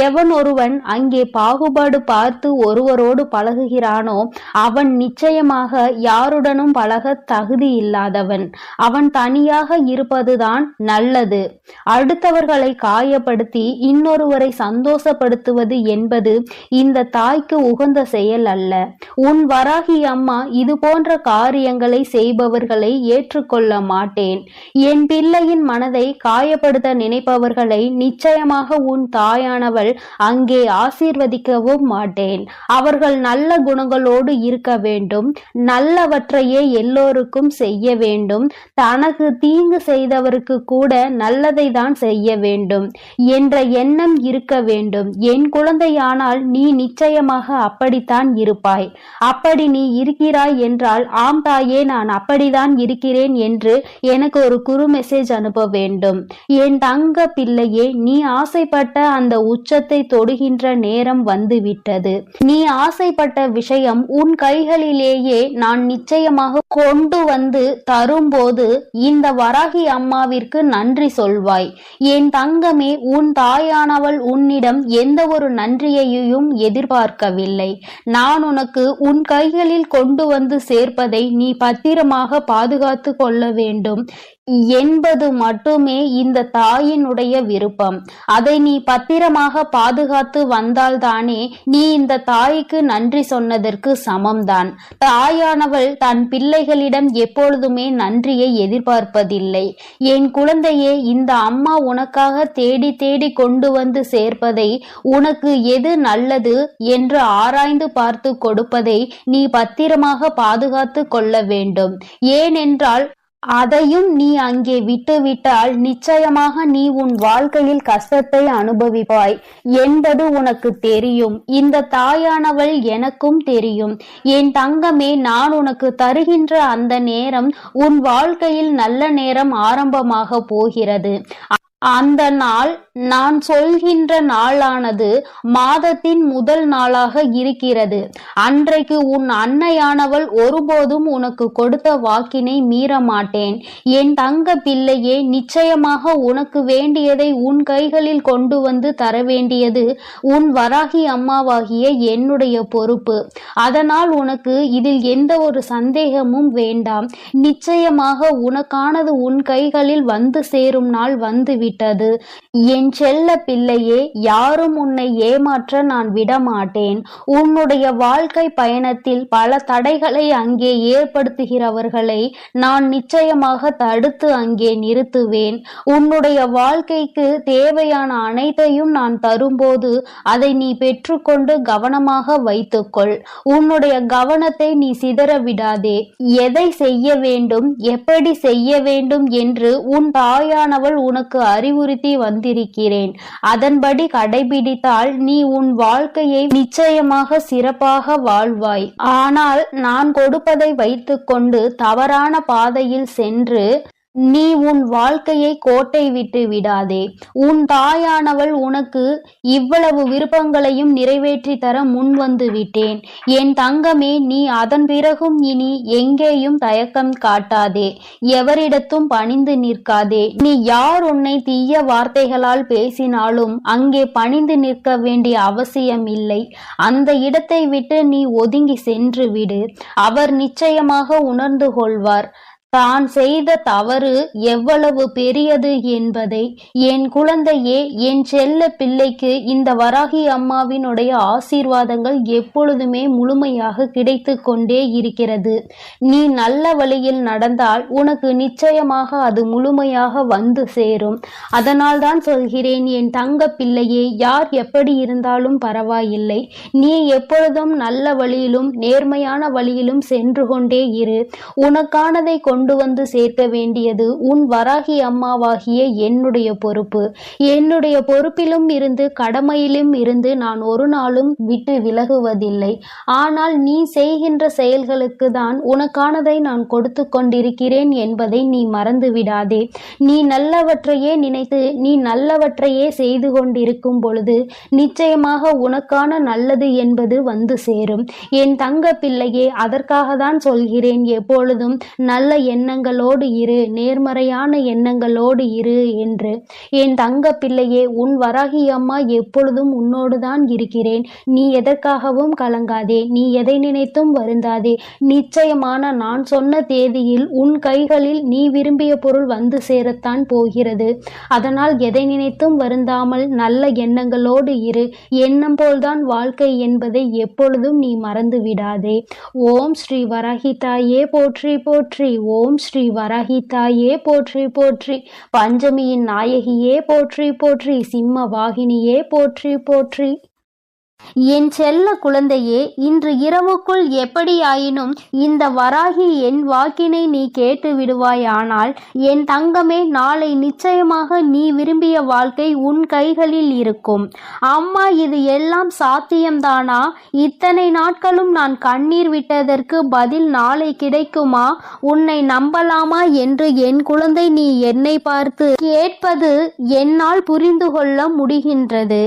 எவன் ஒருவன் அங்கே பாகுபாடு பார்த்து ஒருவரோடு பழகுகிறானோ அவன் நிச்சயமாக யாருடனும் பழக தகுதி இல்லாதவன். அவன் தனியாக இருப்பதுதான் நல்லது. அடுத்தவர்களை காயப்படுத்தி இன்னொருவரை சந்தோஷப்படுத்துவது என்பது இந்த தாய்க்கு உகந்த செயல் அல்ல. உன் வராகி அம்மா இது போன்ற காரியங்களை செய்பவர்களை ஏற்றுக்கொள்ள மாட்டேன். என் பிள்ளையின் மனதை காயப்படுத்த நினைப்பவர்களை நிச்சயமாக உன் தாயானவள் அங்கே ஆசீர்வதிக்கவும் மாட்டேன். அவர்கள் நல்ல குணங்களோடு இருக்க வேண்டும், நல்லவற்றையே எல்லோருக்கும் செய்ய வேண்டும், தனக்கு தீங்கு செய்தவருக்கு கூட நல்லதை தான் செய்ய வேண்டும் என்ற எண்ணம் இருக்க வேண்டும். என் குழந்தையானால் நீ நிச்சயமாக அப்படித்தான் இருப்பாய். அப்படி நீ இருக்கிறாய் என்றால் ஆம் தாயே, நான் அப்படிதான் இருக்கிறேன் என்று எனக்கு ஒரு குறு மெசேஜ் அனுப்ப வேண்டும். என் தங்க பிள்ளையே, நீ ஆசைப்பட்ட அந்த உச்சத்தை தொடுகின்ற நேரம் வந்துவிட்டது. நீ ஆசைப்பட்ட விஷயம் உன் கைகளிலேயே நான் நிச்சயமாக கொண்டு வந்து தரும்போது இந்த வராகி அம்மாவிற்கு நன்றி சொல்வாய். என் தங்கமே, உன் தாயானவள் உன்னிடம் எந்த ஒரு நன்றியையும் எதிர்பார்க்கவில்லை. நான் உனக்கு உன் கைகளில் கொண்டு வந்து சேர்ப்பதை நீ பத்திரமாக பாதுகாத்து கொள்ள வேண்டும் என்பது மட்டுமே இந்த தாயினுடைய விருப்பம். அதை நீ பத்திரமாக பாதுகாத்து வந்தால்தானே நீ இந்த தாய்க்கு நன்றி சொன்னதற்கு சமம்தான். தாயானவள் தன் பிள்ளைகளிடம் எப்பொழுதுமே நன்றியை எதிர்பார்ப்பதில்லை. என் குழந்தையே, இந்த அம்மா உனக்காக தேடி தேடி கொண்டு வந்து சேர்ப்பதை, உனக்கு எது நல்லது என்று ஆராய்ந்து பார்த்து கொடுப்பதை நீ பத்திரமாக பாதுகாத்து கொள்ள வேண்டும். ஏனென்றால் அதையும் நீ அங்கே விட்டுவிட்டால் நிச்சயமாக நீ உன் வாழ்க்கையில் கஷ்டத்தை அனுபவிப்பாய் என்பது உனக்கு தெரியும். இந்த தாயானவள் எனக்கும் தெரியும். என் தங்கமே, நான் உனக்கு தருகின்ற அந்த நேரம் உன் வாழ்க்கையில் நல்ல நேரம் ஆரம்பமாக போகிறது. அந்த நாள் நான் சொல்கின்ற நாளானது மாதத்தின் முதல் நாளாக இருக்கிறது. அன்றைக்கு உன் அன்னையானவள் ஒருபோதும் உனக்கு கொடுத்த வாக்கினை மீற மாட்டேன். என் தங்க பிள்ளையே, நிச்சயமாக உனக்கு வேண்டியதை உன் கைகளில் கொண்டு வந்து தர வேண்டியது உன் வராகி அம்மாவாகிய என்னுடைய பொறுப்பு. அதனால் உனக்கு இதில் எந்த ஒரு சந்தேகமும் வேண்டாம். நிச்சயமாக உனக்கானது உன் கைகளில் வந்து சேரும் நாள் வந்துவிட்டது. என் செல்ல பிள்ளையே, யாரும் உன்னை ஏமாற்ற நான் விடமாட்டேன். உன்னுடைய வாழ்க்கை பயணத்தில் பல தடைகளை அங்கே ஏற்படுத்துகிறவர்களை நான் நிச்சயமாக தடுத்து அங்கே நிறுத்துவேன். உன்னுடைய வாழ்க்கைக்கு தேவையான அனைத்தையும் நான் தரும்போது அதை நீ பெற்றுக்கொண்டு கவனமாக வைத்துக்கொள். உன்னுடைய கவனத்தை நீ சிதற விடாதே. எதை செய்ய வேண்டும், எப்படி செய்ய வேண்டும் என்று உன் தாயானவள் உனக்கு அறிவுறுத்தி வந்திருக்கிறேன். அதன்படி கடைபிடித்தால் நீ உன் வாழ்க்கையை நிச்சயமாக சிறப்பாக வாழ்வாய். ஆனால் நான் கொடுப்பதை வைத்துக்கொண்டு தவறான பாதையில் சென்று நீ உன் வாழ்க்கையை கோட்டை விட்டு விடாதே. உன் தாயானவள் உனக்கு இவ்வளவு விருப்பங்களையும் நிறைவேற்றி தர முன் வந்து விட்டேன். என் தங்கமே, நீ அதன் பிறகும் இனி எங்கேயும் தயக்கம் காட்டாதே. எவரிடத்தும் பணிந்து நிற்காதே. நீ யார் உன்னை தீய வார்த்தைகளால் பேசினாலும் அங்கே பணிந்து நிற்க வேண்டிய அவசியம் இல்லை. அந்த இடத்தை விட்டு நீ ஒதுங்கி சென்று விடு. அவர் நிச்சயமாக உணர்ந்து கொள்வார் தான் செய்த தவறு எவ்வளவு பெரியது என்பதை. என் குழந்தையே, என் செல்ல பிள்ளைக்கு இந்த வராகி அம்மாவினுடைய ஆசீர்வாதங்கள் எப்பொழுதுமே முழுமையாக கிடைத்து கொண்டே இருக்கிறது. நீ நல்ல வழியில் நடந்தால் உனக்கு நிச்சயமாக அது முழுமையாக வந்து சேரும். அதனால் தான் சொல்கிறேன், என் தங்க பிள்ளையே, யார் எப்படி இருந்தாலும் பரவாயில்லை. நீ எப்பொழுதும் நல்ல வழியிலும் நேர்மையான வழியிலும் சென்று கொண்டே இரு. உனக்கானதை கொண்டு வந்து சேர்க்க வேண்டியது உன் வராகி அம்மாவாகிய என்னுடைய பொறுப்பு. என்னுடைய பொறுப்பிலும் இருந்து கடமையிலும் இருந்து நான் ஒரு நாளும் விட்டு விலகுவதில்லை. ஆனால் நீ செய்கின்ற செயல்களுக்கு தான் உனக்கானதை நான் கொடுத்து கொண்டிருக்கிறேன் என்பதை நீ மறந்து விடாதே. நீ நல்லவற்றையே நினைத்து நீ நல்லவற்றையே செய்து கொண்டிருக்கும் பொழுது நிச்சயமாக உனக்கான நல்லது என்பது வந்து சேரும். என் தங்க பிள்ளையே, அதற்காக தான் சொல்கிறேன், எப்பொழுதும் நல்ல எண்ணங்களோடு இரு, நேர்மறையான எண்ணங்களோடு இரு என்று. என் தங்க பிள்ளையே, உன் வராகி அம்மா எப்பொழுதும் உன்னோடு தான் இருக்கிறேன். நீ எதற்காகவும் கலங்காதே. நீ எதை நினைத்தும் வருந்தாதே. நிச்சயமான நான் சொன்ன தேதியில் உன் கைகளில் நீ விரும்பிய பொருள் வந்து சேரத்தான் போகிறது. அதனால் எதை நினைத்தும் வருந்தாமல் நல்ல எண்ணங்களோடு இரு. எண்ணம் போல்தான் வாழ்க்கை என்பதை எப்பொழுதும் நீ மறந்து விடாதே. ஓம் ஸ்ரீ வராகி தாயே போற்றி போற்றி. ஓம் ஸ்ரீ வராகி தாயே போற்றி போற்றி. பஞ்சமியின் நாயகியே போற்றி போற்றி. சிம்ம வாகினியே போற்றி போற்றி. என் செல்ல குழந்தையே, இன்று இரவுக்குள் எப்படியாயினும் இந்த வராகி என் வாக்கினை நீ கேட்டு விடுவாயானால் என் தங்கமே, நாளை நிச்சயமாக நீ விரும்பிய வாழ்க்கை உன் கைகளில் இருக்கும். அம்மா, இது எல்லாம் சாத்தியம்தானா? இத்தனை நாட்களும் நான் கண்ணீர் விட்டதற்கு பதில் நாளை கிடைக்குமா? உன்னை நம்பலாமா என்று என் குழந்தை நீ என்னை பார்த்து கேட்பது என்னால் புரிந்து கொள்ள முடிகின்றது.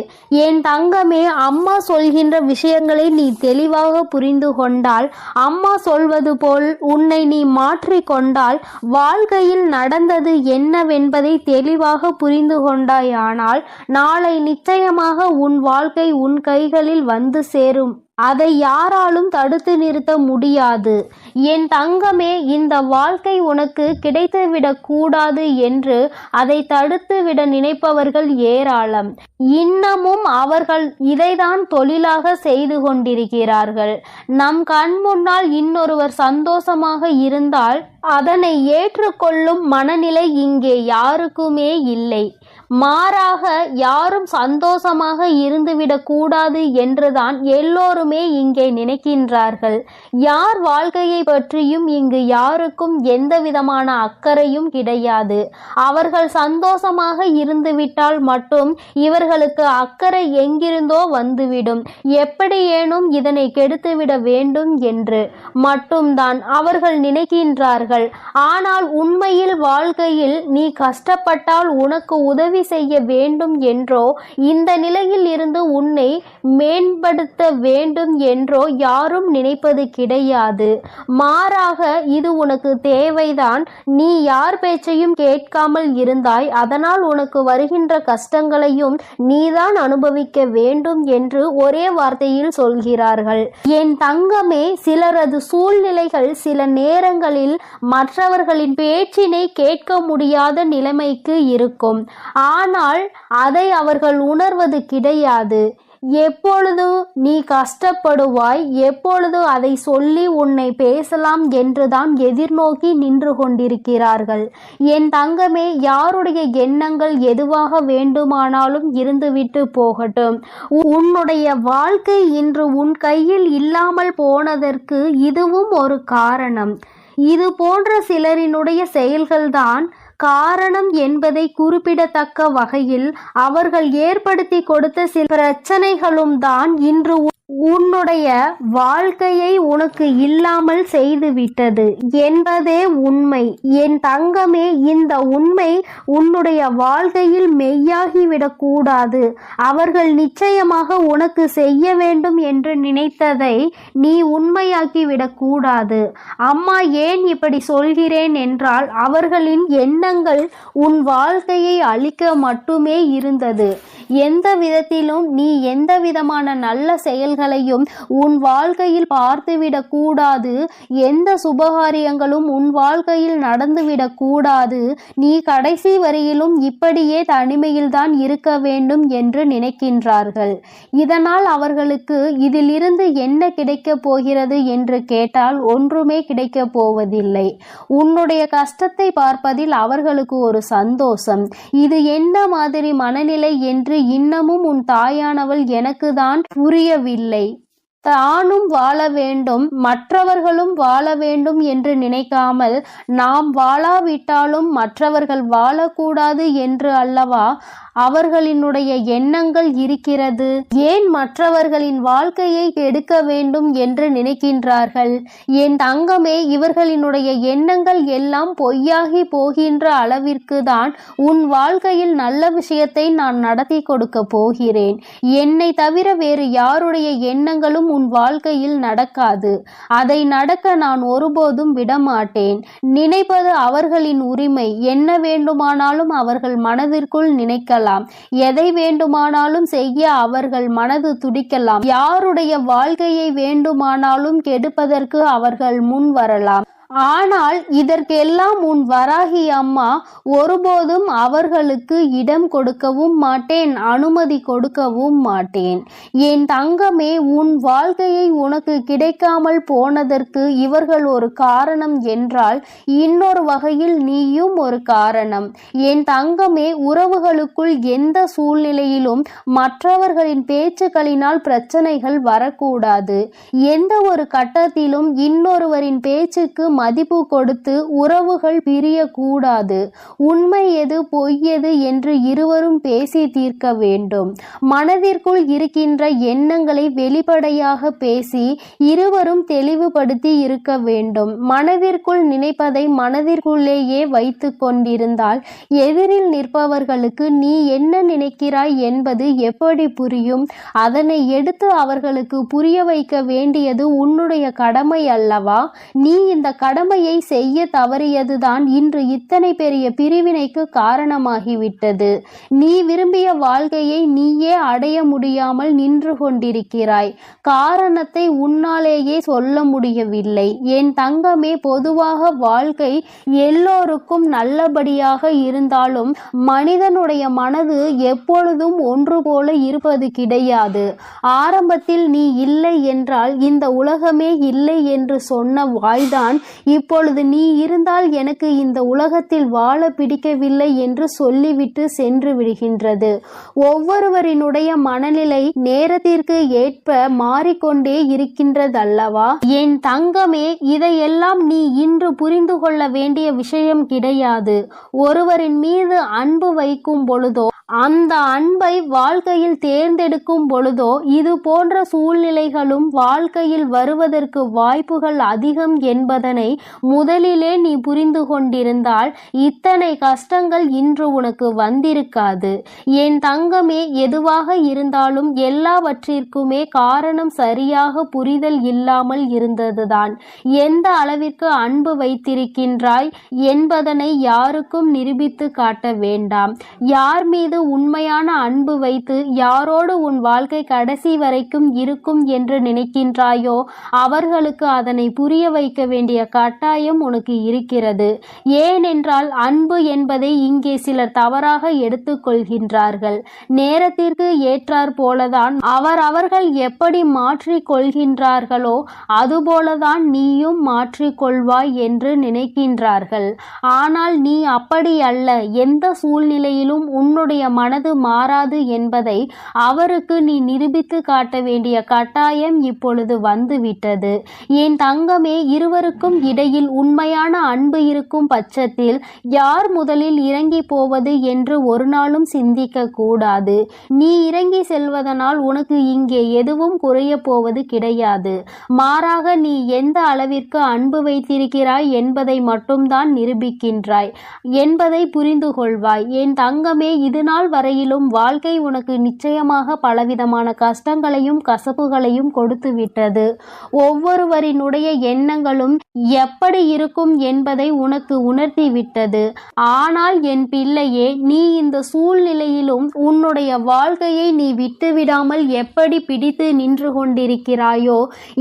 என் தங்கமே, அம்மா சொல்கின்ற விஷயங்களை நீ தெளிவாக புரிந்து கொண்டால், அம்மா சொல்வது போல் உன்னை நீ மாற்றிக்கொண்டால், வாழ்க்கையில் நடந்தது என்னவென்பதை தெளிவாக புரிந்து கொண்டாயானால் நாளை நிச்சயமாக உன் வாழ்க்கை உன் கைகளில் வந்து சேரும். அதை யாராலும் தடுத்து நிறுத்த முடியாது. என் தங்கமே, இந்த வாழ்க்கை உனக்கு கிடைத்துவிடக் கூடாது என்று அதை தடுத்து விட நினைப்பவர்கள் ஏராளம். இன்னமும் அவர்கள் இதைதான் தொழிலாக செய்து கொண்டிருக்கிறார்கள். நம் கண் முன்னால் இன்னொருவர் சந்தோஷமாக இருந்தால் அதனை ஏற்றுக்கொள்ளும் மனநிலை இங்கே யாருக்குமே இல்லை. மாறாக யாரும் சந்தோஷமாக இருந்துவிடக் கூடாது என்றுதான் எல்லோருமே இங்கே நினைக்கின்றார்கள். யார் வாழ்க்கையை பற்றியும் இங்கு யாருக்கும் எந்த விதமான அக்கறையும் கிடையாது. அவர்கள் சந்தோஷமாக இருந்துவிட்டால் மட்டும் இவர்களுக்கு அக்கறை எங்கிருந்தோ வந்துவிடும். எப்படியேனும் இதனை கெடுத்துவிட வேண்டும் என்று மட்டும்தான் அவர்கள் நினைக்கின்றார்கள். ஆனால் உண்மையில் வாழ்க்கையில் நீ கஷ்டப்பட்டால் உனக்கு உதவி செய்ய வேண்டும் என்றோ இந்த நிலையில் இருந்து உன்னை மேம்படுத்த வேண்டும் என்றோ யாரும் நினைப்பது கிடையாது. மாறாக இது உனக்கு தேவைதான். நீ யார் பேச்சையும் கேட்காமல் இருந்தாய், அதனால் உனக்கு வருகின்ற கஷ்டங்களையும் நீதான் அனுபவிக்க வேண்டும் என்று ஒரே வார்த்தையில் சொல்கிறார்கள். என் தங்கமே, சிலரது சூழ்நிலைகள் சில நேரங்களில் மற்றவர்களின் பேச்சினை கேட்க முடியாத நிலைமைக்கு இருக்கும். ஆனால் அதை அவர்கள் உணர்வது கிடையாது. எப்பொழுது நீ கஷ்டப்படுவாய், எப்பொழுது அதை சொல்லி உன்னை பேசலாம் என்றுதான் எதிர்நோக்கி நின்று கொண்டிருக்கிறார்கள். என் தங்கமே, யாருடைய எண்ணங்கள் எதுவாக வேண்டுமானாலும் இருந்துவிட்டு போகட்டும். உன்னுடைய வாழ்க்கை இன்று உன் கையில் இல்லாமல் போனதற்கு இதுவும் ஒரு காரணம். இது போன்ற சிலரினுடைய செயல்கள்தான் காரணம் என்பதை குறிப்பிடத்தக்க வகையில் அவர்கள் ஏற்படுத்தி கொடுத்த சில பிரச்சனைகளும் தான் இன்று உன்னுடைய வாழ்க்கையை உனக்கு இல்லாமல் செய்துவிட்டது என்பதே உண்மை. என் தங்கமே, இந்த உண்மை உன்னுடைய வாழ்க்கையில் மெய்யாகிவிடக் கூடாது. அவர்கள் நிச்சயமாக உனக்கு செய்ய வேண்டும் என்று நினைத்ததை நீ உண்மையாக்கிவிடக் கூடாது. அம்மா ஏன் இப்படி சொல்கிறேன் என்றால், அவர்களின் எண்ணங்கள் உன் வாழ்க்கையை அழிக்க மட்டுமே இருந்தது. எந்த விதத்திலும் நீ எந்த விதமான நல்ல செயல்களையும் உன் வாழ்க்கையில் பார்த்துவிடக் கூடாது. எந்த சுபகாரியங்களும் உன் வாழ்க்கையில் நடந்துவிடக் கூடாது. நீ கடைசி வரையிலும் இப்படியே தனிமையில்தான் இருக்க வேண்டும் என்று நினைக்கின்றார்கள். இதனால் அவர்களுக்கு இதிலிருந்து என்ன கிடைக்கப் போகிறது என்று கேட்டால் ஒன்றுமே கிடைக்கப் போவதில்லை. உன்னுடைய கஷ்டத்தை பார்ப்பதில் அவர்களுக்கு ஒரு சந்தோஷம். இது என்ன மாதிரி மனநிலை என்று இன்னமும் உன் தாயானவள் எனக்கு தான் புரியவில்லை. தானும் வாழ வேண்டும், மற்றவர்களும் வாழ வேண்டும் என்று நினைக்காமல், நாம் வாழாவிட்டாலும் மற்றவர்கள் வாழக்கூடாது என்று அல்லவா அவர்களினுடைய எண்ணங்கள் இருக்கிறது. ஏன் மற்றவர்களின் வாழ்க்கையை கெடுக்க வேண்டும் என்று நினைக்கின்றார்கள்? என் தங்கமே, இவர்களினுடைய எண்ணங்கள் எல்லாம் பொய்யாகி போகின்ற அளவிற்கு தான் உன் வாழ்க்கையில் நல்ல விஷயத்தை நான் நடத்தி கொடுக்க போகிறேன். என்னை தவிர வேறு யாருடைய எண்ணங்களும் உன் வாழ்க்கையில் நடக்காது. அதை நடக்க நான் ஒருபோதும் விடமாட்டேன். நினைப்பது அவர்களின் உரிமை. என்ன வேண்டுமானாலும் அவர்கள் மனதிற்குள் நினைக்கலாம். எதை வேண்டுமானாலும் செய்ய அவர்கள் மனது துடிக்கலாம். யாருடைய வாழ்க்கையை வேண்டுமானாலும் கெடுப்பதற்கு அவர்கள் முன் வரலாம். ஆனால் இதற்கெல்லாம் உன் வராகி அம்மா ஒருபோதும் அவர்களுக்கு இடம் கொடுக்கவும் மாட்டேன், அனுமதி கொடுக்கவும் மாட்டேன். என் தங்கமே, உன் வாழ்க்கையை உனக்கு கிடைக்காமல் போனதற்கு இவர்கள் ஒரு காரணம் என்றால், இன்னொரு வகையில் நீயும் ஒரு காரணம். என் தங்கமே, உறவுகளுக்குள் எந்த சூழ்நிலையிலும் மற்றவர்களின் பேச்சுக்களினால் பிரச்சனைகள் வரக்கூடாது. எந்த ஒரு கட்டத்திலும் இன்னொருவரின் பேச்சுக்கு மதிப்பு கொடுத்து உறவுகள் பிரியக்கூடாது. உண்மை எது பொய் எது என்று இருவரும் பேசி தீர்க்க வேண்டும். மனதிற்குள் இருக்கின்ற எண்ணங்களை வெளிப்படையாக பேசி இருவரும் தெளிவுபடுத்தி இருக்க வேண்டும். மனதிற்குள் நினைப்பதை மனதிற்குள்ளேயே வைத்து கொண்டிருந்தால் எதிரில் நிற்பவர்களுக்கு நீ என்ன நினைக்கிறாய் என்பது எப்படி புரியும்? அதனை எடுத்து அவர்களுக்கு புரிய வைக்க வேண்டியது உன்னுடைய கடமை அல்லவா? நீ இந்த கடமையை செய்ய தவறியதுதான் இன்று இத்தனை பெரிய பிரிவினைக்கு காரணமாகிவிட்டது. நீ விரும்பிய வாழ்க்கையை நீயே அடைய முடியாமல் நின்று கொண்டிருக்கிறாய். காரணத்தை உன்னாலேயே சொல்ல முடியவில்லை. என் தங்கமே, பொதுவாக வாழ்க்கை எல்லோருக்கும் நல்லபடியாக இருந்தாலும் மனிதனுடைய மனது எப்பொழுதும் ஒன்று போல இருப்பது கிடையாது. ஆரம்பத்தில் நீ இல்லை என்றால் இந்த உலகமே இல்லை என்று சொன்ன வாய்தான் இப்பொழுது நீ இருந்தால் எனக்கு இந்த உலகத்தில் வாழ பிடிக்கவில்லை என்று சொல்லிவிட்டு சென்று விடுகின்றது. ஒவ்வொருவரினுடைய மனநிலை நேரத்திற்கு ஏற்ப மாறிக்கொண்டே இருக்கின்றதல்லவா? என் தங்கமே, இதையெல்லாம் நீ இன்று புரிந்து கொள்ள வேண்டிய விஷயம் கிடையாது. ஒருவரின் மீது அன்பு வைக்கும் பொழுதோ அந்த அன்பை வாழ்க்கையில் தேர்ந்தெடுக்கும் பொழுதோ இது போன்ற சூழ்நிலைகளும் வாழ்க்கையில் வருவதற்கு வாய்ப்புகள் அதிகம் என்பதனை முதலிலே நீ புரிந்து கொண்டிருந்தால் இத்தனை கஷ்டங்கள் இன்று உனக்கு வந்திருக்காது. என் தங்கமே, எதுவாக இருந்தாலும் எல்லாவற்றிற்குமே காரணம் சரியாக புரிதல் இல்லாமல் இருந்ததுதான். எந்த அளவிற்கு அன்பு வைத்திருக்கின்றாய் என்பதனை யாருக்கும் நிரூபித்து காட்ட வேண்டாம். யார் மீது உண்மையான அன்பு வைத்து யாரோடு உன் வாழ்க்கை கடைசி வரைக்கும் இருக்கும் என்று நினைக்கின்றாயோ அவர்களுக்கு அதனை புரிய வைக்க வேண்டிய கட்டாயம் உனக்கு இருக்கிறது. ஏனென்றால் அன்பு என்பதை இங்கே சிலர் தவறாக எடுத்துக்கொள்கின்றார்கள். நேரத்திற்கு ஏற்றாற் போலதான் அவர்கள் எப்படி மாற்றிக் கொள்கின்றார்களோ அதுபோலதான் நீயும் மாற்றிக்கொள்வாய் என்று நினைக்கின்றார்கள். ஆனால் நீ அப்படி அல்ல. எந்த சூழ்நிலையிலும் உன்னுடைய மனது மாறாது என்பதை அவருக்கு நீ நிரூபித்து காட்ட வேண்டிய கட்டாயம் இப்பொழுது வந்துவிட்டது. என் தங்கமே, இருவருக்கும் இடையில் உண்மையான அன்பு இருக்கும் பட்சத்தில் யார் முதலில் இறங்கி போவது என்று ஒரு நாளும் சிந்திக்க கூடாது. நீ இறங்கி செல்வதனால் உனக்கு இங்கே எதுவும் குறைய போவது கிடையாது. மாறாக நீ எந்த அளவிற்கு அன்பு வைத்திருக்கிறாய் என்பதை மட்டும்தான் நிரூபிக்கின்றாய் என்பதை புரிந்து கொள்வாய். என் தங்கமே, இதுநாள் வரையிலும் வாழ்க்கை உனக்கு நிச்சயமாக பலவிதமான கஷ்டங்களையும் கசப்புகளையும் கொடுத்து விட்டது. ஒவ்வொருவரினுடைய எண்ணங்களும் எப்படி இருக்கும் என்பதை உனக்கு உணர்த்தி விட்டது. ஆனால் என் பிள்ளையே, நீ இந்த சூழ்நிலையிலும் உன்னுடைய வாழ்க்கையை நீ விட்டுவிடாமல் எப்படி பிடித்து நின்று கொண்டிருக்கிறாயோ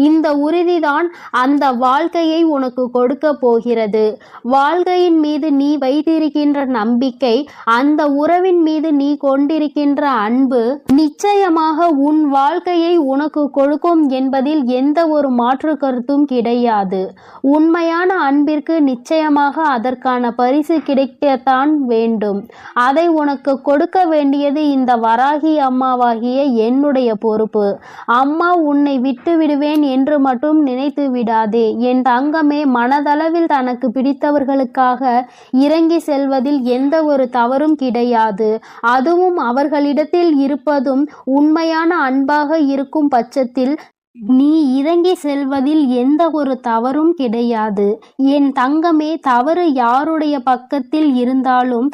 இந்த உறுதிதான் அந்த வாழ்க்கையை உனக்கு கொடுக்க போகிறது. வாழ்க்கையின் மீது நீ வைத்திருக்கின்ற நம்பிக்கை, அந்த உறவின் மீது நீ கொண்டிருக்கின்ற அன்பு நிச்சயமாக உன் வாழ்க்கையை உனக்கு கொடுக்கும் என்பதில் எந்த ஒரு மாற்று கருத்தும் கிடையாது. உண்மையான அன்பிற்கு நிச்சயமாக அதற்கான பரிசு கிடைக்கத்தான் வேண்டும். அதை உனக்கு கொடுக்க வேண்டியது இந்த வராகி அம்மாவாகிய என்னுடைய பொறுப்பு. அம்மா உன்னை விட்டு விடுவேன் என்று மட்டும் நினைத்து விடாதே. என் தங்கமே, மனதளவில் தனக்கு பிடித்தவர்களுக்காக இறங்கி செல்வதில் எந்த ஒரு தவறும் கிடையாது. அதுவும் அவர்களிடத்தில் இருப்பதும் உண்மையான அன்பாக இருக்கும் பட்சத்தில் நீ இறங்கி செல்வதில் எந்த ஒரு தவறும் கிடையாது. என் தங்கமே, தவறு யாருடைய பக்கத்தில் இருந்தாலும்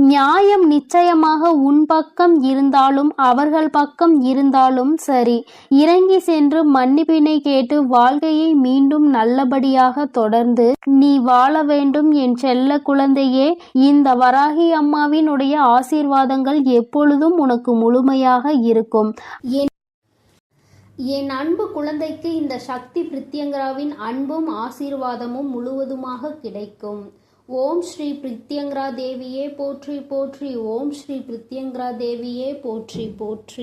நியாயம் நிச்சயமாக உன் பக்கம் இருந்தாலும் அவர்கள் பக்கம் இருந்தாலும் சரி, இறங்கி சென்று மன்னிப்பினை கேட்டு வாழ்க்கையை மீண்டும் நல்லபடியாக தொடர்ந்து நீ வாழ வேண்டும். என் செல்ல குழந்தையே, இந்த வராகி அம்மாவினுடைய ஆசீர்வாதங்கள் எப்பொழுதும் உனக்கு முழுமையாக இருக்கும். என் அன்பு குழந்தைக்கு இந்த சக்தி பிரித்யங்கராவின் அன்பும் ஆசீர்வாதமும் முழுவதுமாக கிடைக்கும். ஓம் ஸ்ரீ பிரித்யங்கரா தேவியே போற்றி போற்றி. ஓம் ஸ்ரீ பிரித்யங்கரா தேவியே போற்றி போற்றி.